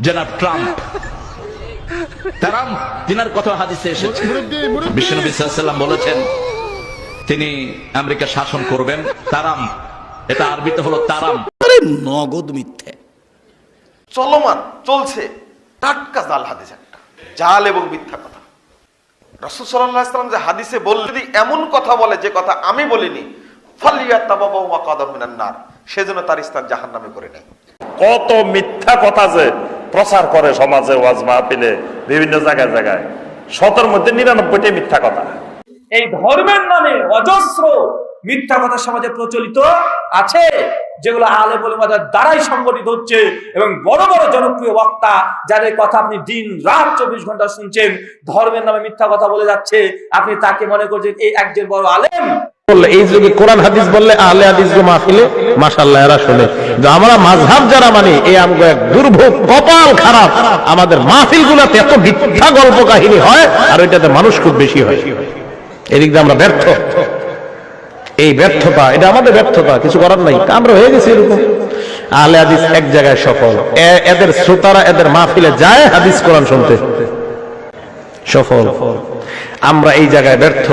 জনাব ট্রাম্প, তিনার কথা হাদিসে এসেছে। বিশ্বনবী সাল্লাল্লাহু আলাইহি ওয়াসাল্লাম বলেছেন তিনি আমেরিকা শাসন করবেন। তারাম, এটা আরবিতে হলো তারাম। নগদ মিথ্যে চলমান চলছে টাটকা জাল হাদিস, একটা জাল এবং মিথ্যা কথা। রাসূল সাল্লাল্লাহু আলাইহি ওয়াসাল্লাম যে হাদিসে বললেন, যদি এমন কথা বলে যে কথা আমি বলিনি, ফালিয়াতাবাওয়া মাকাদাহু মিনান নার, সেজন্য তার স্থান জাহান্নামে করে নেয়। কত মিথ্যা কথা যে প্রচার করে সমাজে, ওয়াজ মাহফিলে, বিভিন্ন জায়গায় জায়গায়, ১০০র মধ্যে ৯৯টাই মিথ্যা কথা। এই ধর্মের নামে অজস্র মিথ্যা কথা সমাজে প্রচলিত আছে, যেগুলো আলেম ওলামাদের দ্বারাই সংগঠিত হচ্ছে, এবং বড় বড় জনপ্রিয় বক্তা যাদের কথা আপনি দিন রাত ২৪ ঘন্টা শুনছেন, ধর্মের নামে মিথ্যা কথা বলে যাচ্ছে, আপনি তাকে মনে করছেন এই একজন বড় আলেম। এই যুগে কোরআন হাদিস বললে আহলে হাদিস গো মাহফিলে মাশাআল্লাহ এরা শুনে, যে আমরা মাযহাব যারা মানি এই আমগো এক দুর্ভোগ, কপাল খারাপ, আমাদের মাহফিলগুলোতে এত মিথ্যা গল্প কাহিনী হয় আর ওইটাতে মানুষ খুব বেশি হয়। এদিক দিয়ে আমরা ব্যর্থ। এই ব্যর্থতা, এটা আমাদের ব্যর্থতা, কিছু করার নাই, আমরা হয়ে গেছি এরকম। আহলে হাদিস এক জায়গায় সফল, এদের শ্রোতারা এদের মাহফিলে যায় হাদিস কোরআন শুনতে সফল, আমরা এই জায়গায় ব্যর্থ।